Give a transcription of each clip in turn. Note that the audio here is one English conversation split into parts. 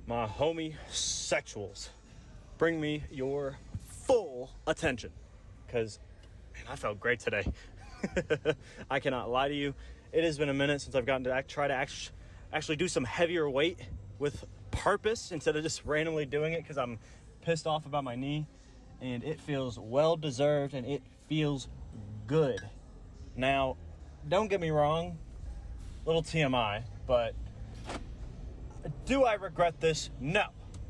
my homosexuals, bring me your full attention, because man, I felt great today. I cannot lie to you. It has been a minute since I've gotten to try to actually do some heavier weight with purpose instead of just randomly doing it because I'm pissed off about my knee, and it feels well deserved and it feels good. Now, don't get me wrong, little TMI, but do I regret this? No.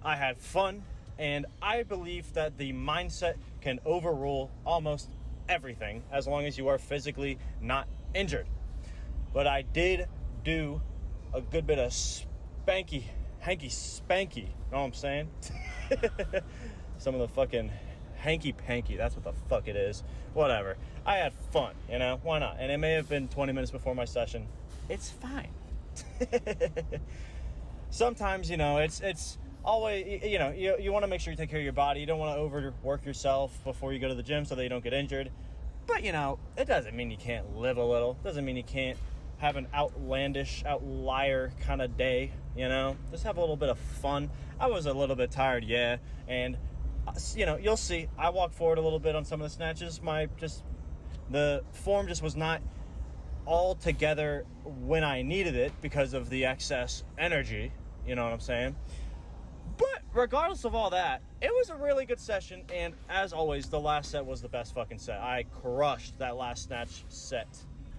I had fun, and I believe that the mindset can overrule almost everything as long as you are physically not injured. But I did do a good bit of hanky-spanky, know what I'm saying? Some of the fucking hanky-panky, that's what the fuck it is. Whatever. I had fun, why not? And it may have been 20 minutes before my session. It's fine. Sometimes, it's always, you want to make sure you take care of your body. You don't want to overwork yourself before you go to the gym so that you don't get injured. But, it doesn't mean you can't live a little. It doesn't mean you can't have an outlier kind of day, Just have a little bit of fun. I was a little bit tired, yeah. And, you'll see. I walked forward a little bit on some of the snatches. The form just was not all together when I needed it because of the excess energy. You know what I'm saying? But regardless of all that, it was a really good session. And as always, the last set was the best fucking set. I crushed that last snatch set.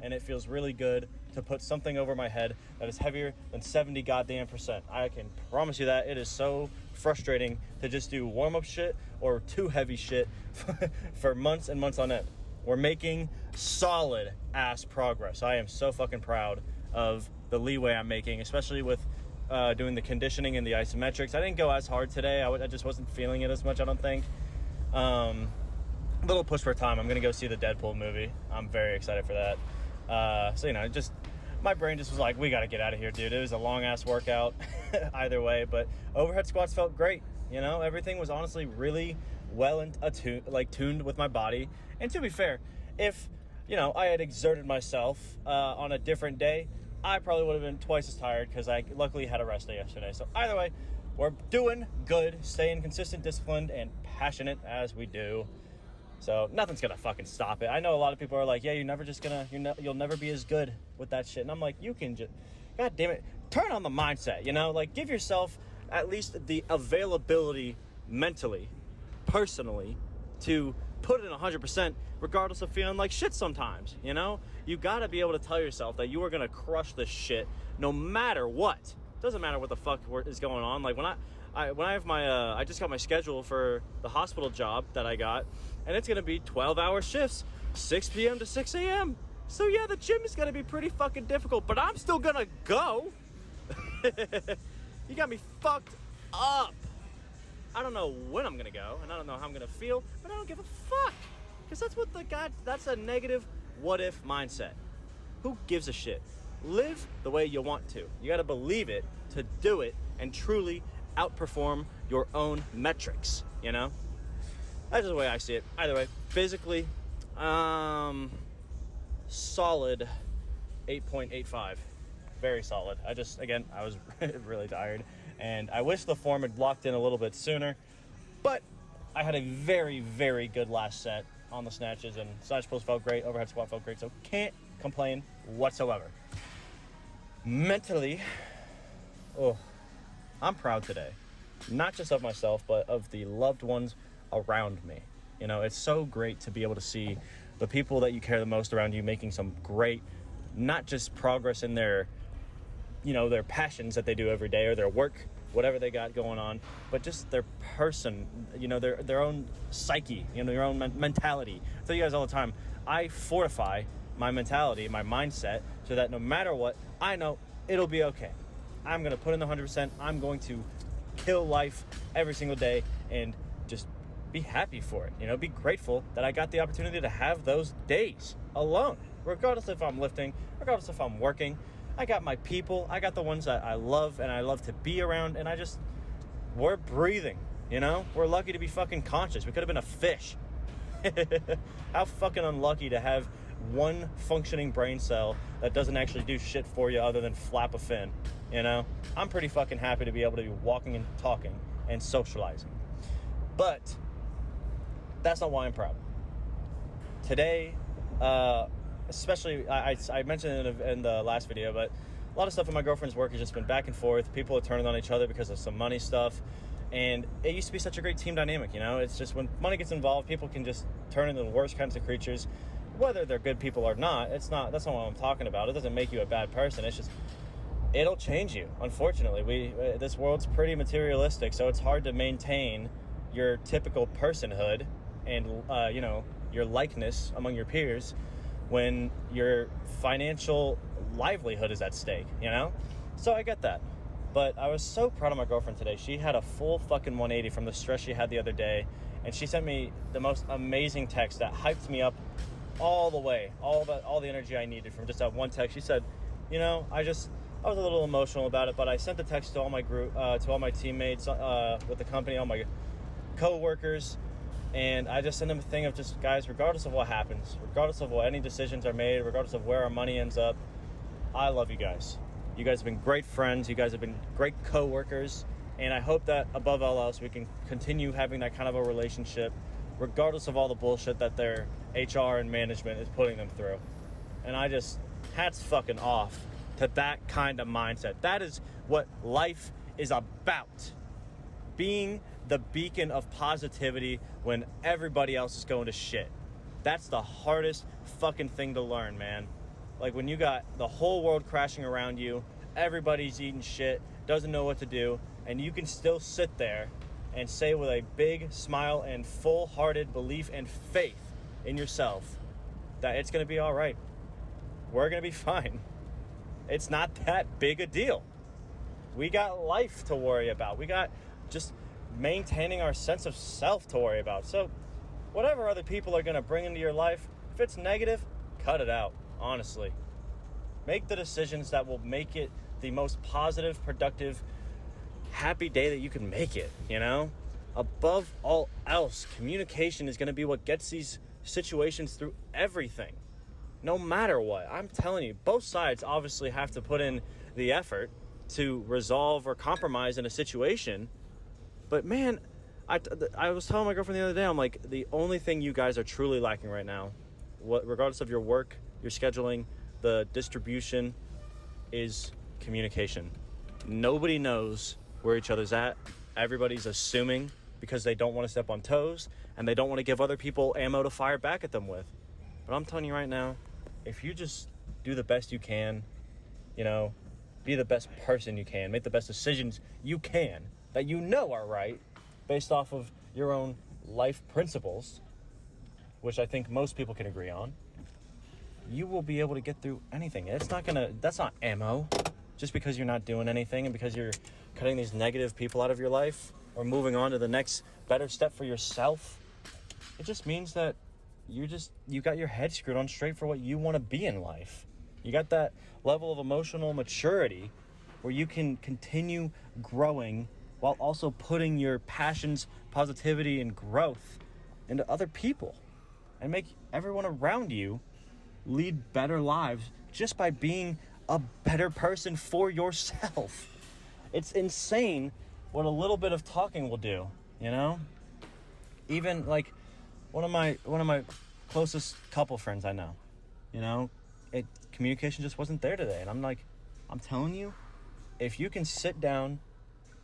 And it feels really good to put something over my head that is heavier than 70 goddamn %. I can promise you that. It is so frustrating to just do warm-up shit or too heavy shit for months and months on end. We're making solid ass progress. I am so fucking proud of the leeway I'm making, especially with doing the conditioning and the isometrics. I didn't go as hard today. I just wasn't feeling it as much, I don't think. A little push for time. I'm going to go see the Deadpool movie. I'm very excited for that. Just my brain just was like, we got to get out of here, dude. It was a long-ass workout either way, but overhead squats felt great. Everything was honestly really well tuned with my body. And to be fair, if, I had exerted myself on a different day, I probably would have been twice as tired because I luckily had a rest day yesterday. So either way, we're doing good, staying consistent, disciplined, and passionate as we do. So nothing's going to fucking stop it. I know a lot of people are like, yeah, you'll never be as good with that shit. And I'm like, you can just, God damn it, turn on the mindset, give yourself at least the availability mentally, personally, to put in 100% regardless of feeling like shit sometimes, You got to be able to tell yourself that you are going to crush this shit no matter what. Doesn't matter what the fuck is going on. Like when I have my, I just got my schedule for the hospital job that I got, and it's going to be 12-hour shifts, 6 p.m. to 6 a.m. So yeah, the gym is going to be pretty fucking difficult, but I'm still going to go. You got me fucked up. I don't know when I'm going to go, and I don't know how I'm going to feel, but I don't give a fuck. Because that's a negative what-if mindset. Who gives a shit? Live the way you want to. You got to believe it to do it and truly outperform your own metrics, That's just the way I see it. Either way, physically, solid 8.85. Very solid. I was really tired, and I wish the form had locked in a little bit sooner, but I had a very, very good last set on the snatches, and snatch pulls felt great, overhead squat felt great, so can't complain whatsoever. Mentally, I'm proud today. Not just of myself, but of the loved ones around me. It's so great to be able to see the people that you care the most around you making some great, not just progress in their passions that they do every day or their work, whatever they got going on, but just their person, their own psyche, their own mentality. I tell you guys all the time, I fortify my mentality, my mindset, so that no matter what, I know it'll be okay. I'm going to put in the 100%. I'm going to kill life every single day and just be happy for it. Be grateful that I got the opportunity to have those days alone, regardless if I'm lifting, regardless if I'm working. I got my people. I got the ones that I love and I love to be around, and we're breathing, We're lucky to be fucking conscious. We could have been a fish. How fucking unlucky to have one functioning brain cell that doesn't actually do shit for you other than flap a fin, you know? I'm pretty fucking happy to be able to be walking and talking and socializing. But that's not why I'm proud. Today, especially, I mentioned it in the last video, but a lot of stuff in my girlfriend's work has just been back and forth. People are turning on each other because of some money stuff. And it used to be such a great team dynamic, you know? It's just when money gets involved, people can just turn into the worst kinds of creatures. Whether they're good people or not, that's not what I'm talking about. It doesn't make you a bad person. It's just, it'll change you. Unfortunately, this world's pretty materialistic, so it's hard to maintain your typical personhood and, your likeness among your peers when your financial livelihood is at stake, you know? So I get that. But I was so proud of my girlfriend today. She had a full fucking 180 from the stress she had the other day, and she sent me the most amazing text that hyped me up all the way, all the energy I needed from just that one text. She said, you know, I was a little emotional about it, but I sent the text to all my group, to all my teammates with the company, all my co-workers, and I just sent them a thing of just, guys, regardless of what happens, regardless of what any decisions are made, regardless of where our money ends up, I love you guys. You guys have been great friends. You guys have been great co-workers, and I hope that above all else, we can continue having that kind of a relationship, regardless of all the bullshit that their HR and management is putting them through. And I just, hats fucking off to that kind of mindset. That is what life is about. Being the beacon of positivity when everybody else is going to shit. That's the hardest fucking thing to learn, man. Like when you got the whole world crashing around you, everybody's eating shit, doesn't know what to do, and you can still sit there and say with a big smile and full-hearted belief and faith in yourself that it's going to be all right. We're going to be fine. It's not that big a deal. We got life to worry about. We got just maintaining our sense of self to worry about. So whatever other people are going to bring into your life, if it's negative, cut it out. Honestly, make the decisions that will make it the most positive, productive, happy day that you can make it, you know? Above all else, communication is going to be what gets these situations through everything, no matter what. I'm telling you, both sides obviously have to put in the effort to resolve or compromise in a situation. But man, I was telling my girlfriend the other day, I'm like, the only thing you guys are truly lacking right now, regardless of your work, your scheduling, the distribution, is communication. Nobody knows where each other's at. Everybody's assuming because they don't want to step on toes and they don't want to give other people ammo to fire back at them with. But I'm telling you right now, if you just do the best you can, you know, be the best person you can, make the best decisions you can that you know are right based off of your own life principles, which I think most people can agree on, you will be able to get through anything. That's not ammo. Just because you're not doing anything and because you're cutting these negative people out of your life or moving on to the next better step for yourself, it just means that you got your head screwed on straight for what you want to be in life. You got that level of emotional maturity where you can continue growing while also putting your passions, positivity, and growth into other people and make everyone around you lead better lives just by being a better person for yourself. It's insane what a little bit of talking will do, you know? Even like one of my closest couple friends I know, you know, communication just wasn't there today. And I'm telling you, if you can sit down,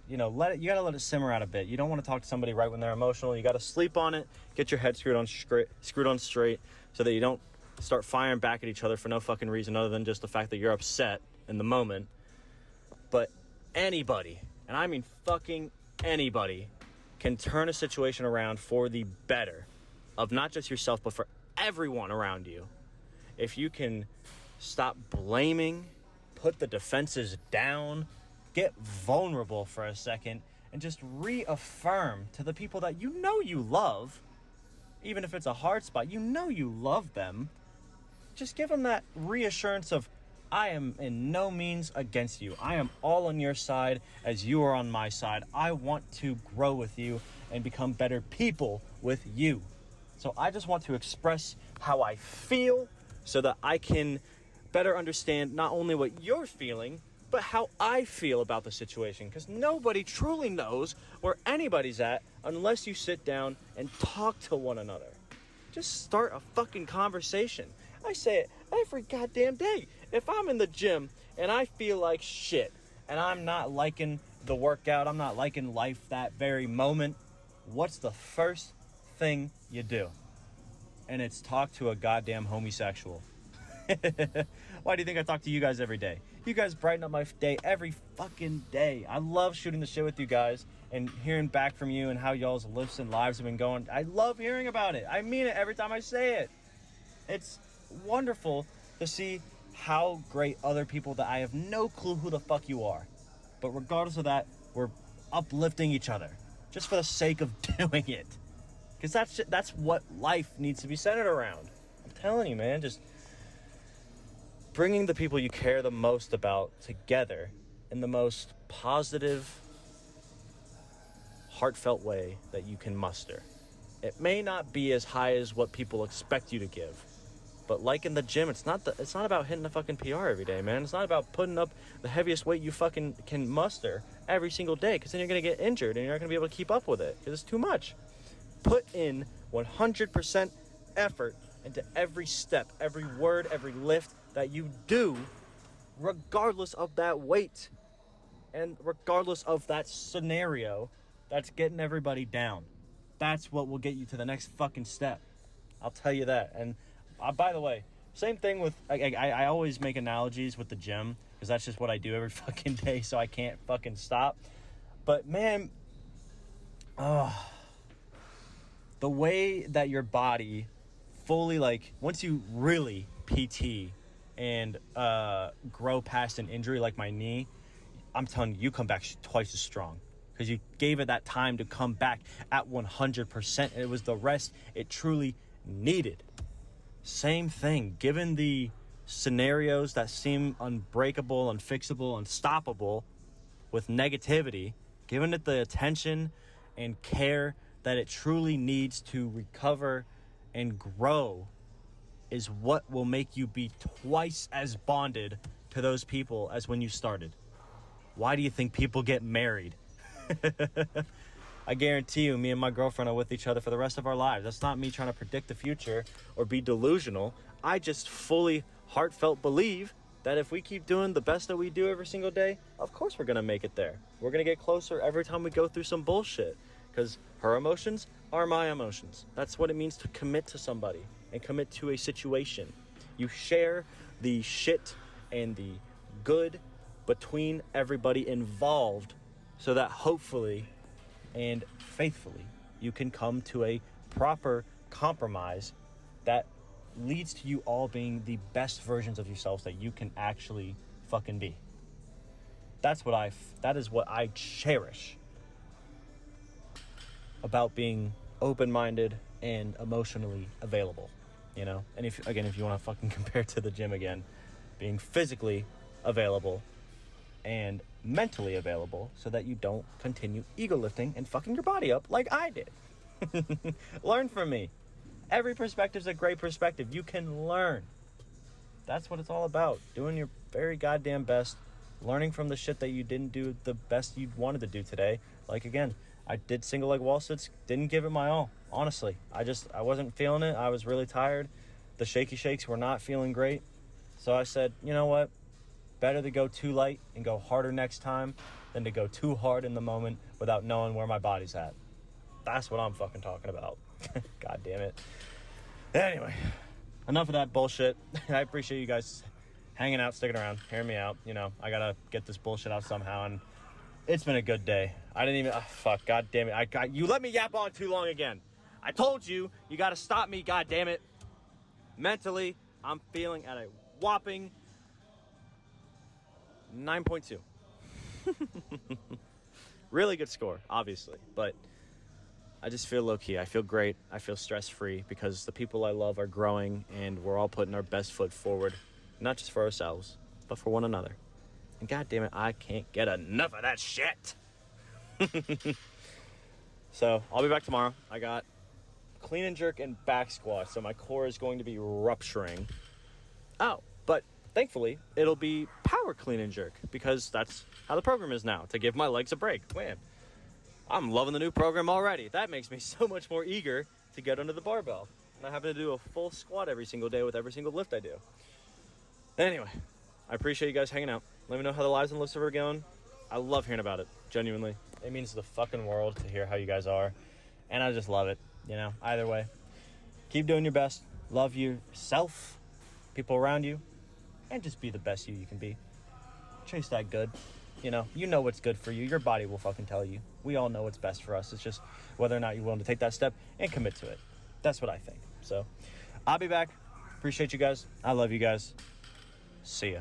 you know, you gotta let it simmer out a bit. You don't want to talk to somebody right when they're emotional. You gotta sleep on it, get your head screwed on straight so that you don't start firing back at each other for no fucking reason other than just the fact that you're upset in the moment. But anybody, and I mean fucking anybody, can turn a situation around for the better of not just yourself, but for everyone around you. If you can stop blaming, put the defenses down, get vulnerable for a second, and just reaffirm to the people that you know you love, even if it's a hard spot, you know you love them, just give them that reassurance of, I am in no means against you. I am all on your side as you are on my side. I want to grow with you and become better people with you. So I just want to express how I feel so that I can better understand not only what you're feeling, but how I feel about the situation. Because nobody truly knows where anybody's at unless you sit down and talk to one another. Just start a fucking conversation. I say it every goddamn day. If I'm in the gym and I feel like shit and I'm not liking the workout, I'm not liking life that very moment, what's the first thing you do? And it's talk to a goddamn homosexual. Why do you think I talk to you guys every day? You guys brighten up my day every fucking day. I love shooting the shit with you guys and hearing back from you and how y'all's lives and lives have been going. I love hearing about it. I mean it every time I say it. It's wonderful to see how great other people that I have no clue who the fuck you are. But regardless of that, we're uplifting each other just for the sake of doing it. Because that's what life needs to be centered around. I'm telling you, man, just bringing the people you care the most about together in the most positive, heartfelt way that you can muster. It may not be as high as what people expect you to give, but like in the gym, it's not about hitting a fucking PR every day, man. It's not about putting up the heaviest weight you fucking can muster every single day, because then you're gonna get injured and you're not gonna be able to keep up with it because it's too much. Put in 100% effort into every step, every word, every lift that you do, regardless of that weight and regardless of that scenario that's getting everybody down. That's what will get you to the next fucking step. I'll tell you that. And by the way, same thing with, I always make analogies with the gym because that's just what I do every fucking day, so I can't fucking stop. But man, the way that your body fully, like, once you really PT and grow past an injury like my knee, I'm telling you, you come back twice as strong because you gave it that time to come back at 100%. And it was the rest it truly needed. Same thing, given the scenarios that seem unbreakable, unfixable, unstoppable with negativity, giving it the attention and care that it truly needs to recover and grow is what will make you be twice as bonded to those people as when you started. Why do you think people get married? I guarantee you, me and my girlfriend are with each other for the rest of our lives. That's not me trying to predict the future or be delusional. I just fully, heartfelt believe that if we keep doing the best that we do every single day, of course we're going to make it there. We're going to get closer every time we go through some bullshit. Because her emotions are my emotions. That's what it means to commit to somebody and commit to a situation. You share the shit and the good between everybody involved so that hopefully and faithfully you can come to a proper compromise that leads to you all being the best versions of yourselves that you can actually fucking be. That is what I cherish about being open-minded and emotionally available, you know? And if you want to fucking compare to the gym again, being physically available and mentally available so that you don't continue ego lifting and fucking your body up like I did. Learn from me. Every perspective's a great perspective. You can learn. That's what it's all about. Doing your very goddamn best, learning from the shit that you didn't do the best you wanted to do today. Like, again, I did single leg wall sits, didn't give it my all, honestly. I wasn't feeling it. I was really tired. The shaky shakes were not feeling great. So I said, you know what? Better to go too light and go harder next time than to go too hard in the moment without knowing where my body's at. That's what I'm fucking talking about. God damn it. Anyway, enough of that bullshit. I appreciate you guys hanging out, sticking around, hearing me out. You know, I gotta get this bullshit out somehow, and it's been a good day. I didn't even, fuck, god damn it. You let me yap on too long again. I told you, you gotta stop me, god damn it. Mentally, I'm feeling at a whopping 9.2. Really good score, obviously, but I just feel low-key. I feel great. I feel stress-free because the people I love are growing and we're all putting our best foot forward, not just for ourselves, but for one another. And god damn it, I can't get enough of that shit. So I'll be back tomorrow. I got clean and jerk and back squat, so my core is going to be rupturing. Oh, but thankfully, it'll be power clean and jerk because that's how the program is now, to give my legs a break. Man, I'm loving the new program already. That makes me so much more eager to get under the barbell. Not having to do a full squat every single day with every single lift I do. Anyway, I appreciate you guys hanging out. Let me know how the lives and lifts are going. I love hearing about it, genuinely. It means the fucking world to hear how you guys are. And I just love it, either way. Keep doing your best. Love yourself, people around you, and just be the best you can be. Chase that good. You know what's good for you. Your body will fucking tell you. We all know what's best for us. It's just whether or not you're willing to take that step and commit to it. That's what I think. So, I'll be back. Appreciate you guys. I love you guys. See ya.